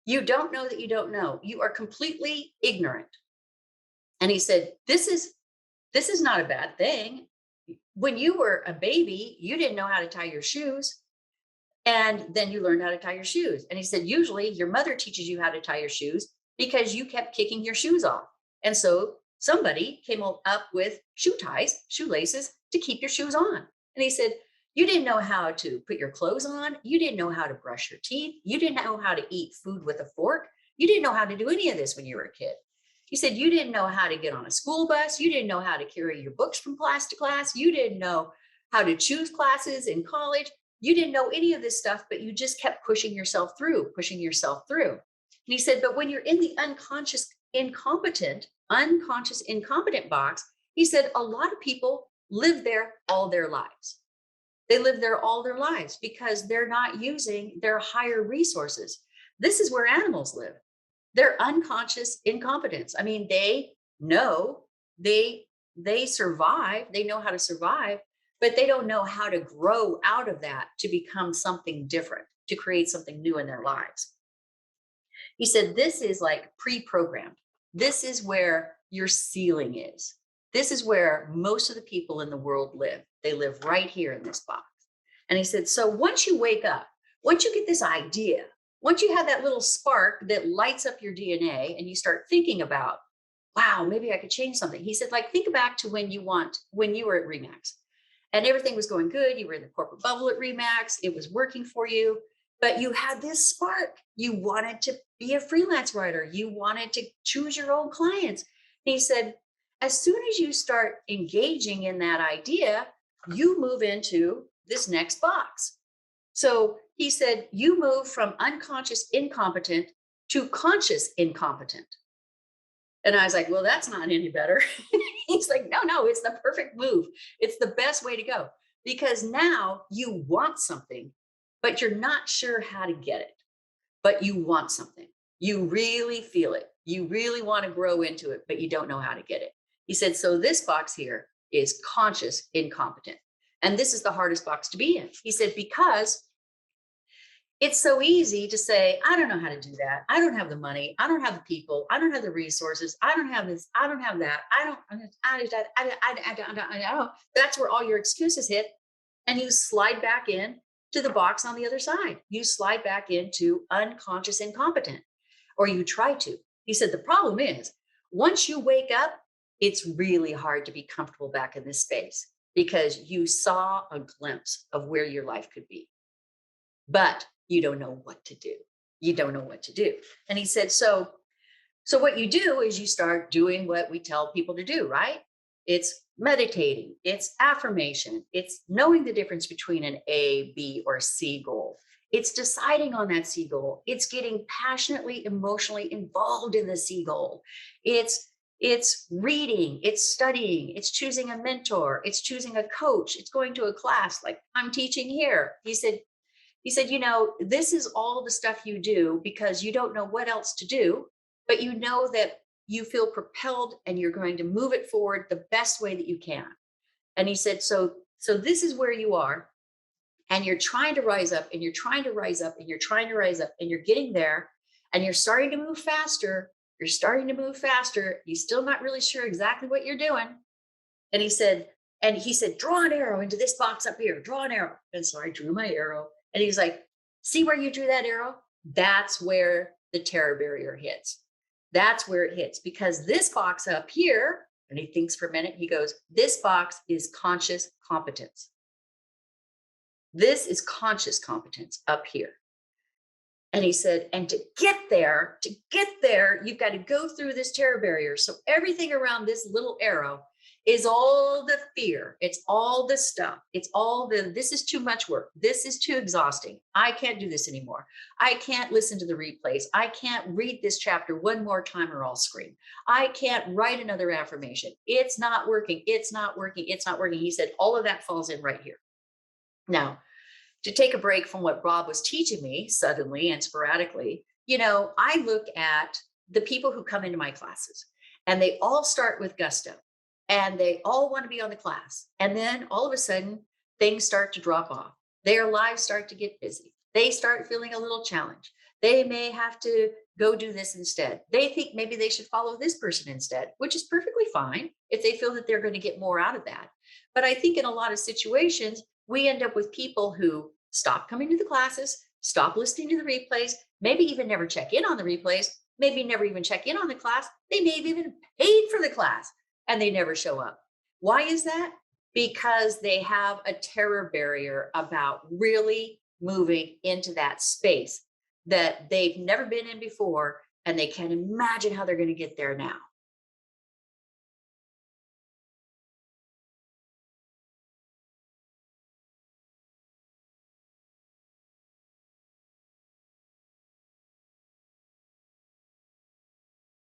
You don't know that you don't know. You are completely ignorant. And he said, this is not a bad thing. When you were a baby, you didn't know how to tie your shoes. And then you learned how to tie your shoes. And he said, usually your mother teaches you how to tie your shoes because you kept kicking your shoes off. And so somebody came up with shoe ties, shoelaces to keep your shoes on. And he said, you didn't know how to put your clothes on. You didn't know how to brush your teeth. You didn't know how to eat food with a fork. You didn't know how to do any of this when you were a kid. He said, you didn't know how to get on a school bus. You didn't know how to carry your books from class to class. You didn't know how to choose classes in college. You didn't know any of this stuff, but you just kept pushing yourself through, pushing yourself through. And he said, but when you're in the unconscious incompetent box, he said, a lot of people live there all their lives. They live there all their lives because they're not using their higher resources. This is where animals live. They're unconscious incompetence. I mean, they know they survive, they know how to survive, but they don't know how to grow out of that to become something different, to create something new in their lives. He said, this is like pre-programmed. This is where your ceiling is. This is where most of the people in the world live. They live right here in this box. And he said, so once you wake up, once you get this idea, once you have that little spark that lights up your DNA and you start thinking about, wow, maybe I could change something. He said, like, think back to when you were at Remax and everything was going good. You were in the corporate bubble at Remax. It was working for you, but you had this spark. You wanted to be a freelance writer. You wanted to choose your own clients. And he said, as soon as you start engaging in that idea, you move into this next box. So he said, you move from unconscious incompetent to conscious incompetent. And I was like, well, that's not any better. He's like, no, it's the perfect move. It's the best way to go because now you want something, but you're not sure how to get it, but you want something. You really feel it. You really want to grow into it, but you don't know how to get it. He said, so this box here is conscious incompetent. And this is the hardest box to be in. He said, because it's so easy to say, I don't know how to do that. I don't have the money. I don't have the people. I don't have the resources. I don't have this. I don't have that. I don't. That's where all your excuses hit. And you slide back in to the box on the other side. You slide back into unconscious incompetent, or you try to. He said, the problem is once you wake up, it's really hard to be comfortable back in this space because you saw a glimpse of where your life could be. But you don't know what to do. You don't know what to do. And he said, so what you do is you start doing what we tell people to do, right? It's meditating, it's affirmation, it's knowing the difference between an A, B, or C goal. It's deciding on that C goal. It's getting passionately, emotionally involved in the C goal. It's reading, it's studying, it's choosing a mentor, it's choosing a coach, it's going to a class like I'm teaching here. He said, this is all the stuff you do because you don't know what else to do, but you know that you feel propelled and you're going to move it forward the best way that you can. And he said, so this is where you are and you're trying to rise up and you're trying to rise up and you're trying to rise up and you're getting there and you're starting to move faster. You're starting to move faster. You're still not really sure exactly what you're doing. And he said, draw an arrow into this box up here, draw an arrow. And so I drew my arrow. And he's like, see where you drew that arrow? That's where the terror barrier hits. That's where it hits because this box up here, and he thinks for a minute, he goes, this box is conscious competence. This is conscious competence up here. And he said, and to get there, you've got to go through this terror barrier. So everything around this little arrow is all the fear. It's all the stuff. It's all this is too much work. This is too exhausting. I can't do this anymore. I can't listen to the replays. I can't read this chapter one more time or I'll scream. I can't write another affirmation. It's not working. It's not working. It's not working. He said, all of that falls in right here. Now, to take a break from what Bob was teaching me suddenly and sporadically, I look at the people who come into my classes and they all start with gusto and they all want to be on the class. And then all of a sudden things start to drop off. Their lives start to get busy. They start feeling a little challenged. They may have to go do this instead. They think maybe they should follow this person instead, which is perfectly fine if they feel that they're going to get more out of that. But I think in a lot of situations, we end up with people who stop coming to the classes, stop listening to the replays, maybe even never check in on the replays, maybe never even check in on the class. They may have even paid for the class and they never show up. Why is that? Because they have a terror barrier about really moving into that space that they've never been in before, and they can't imagine how they're going to get there now.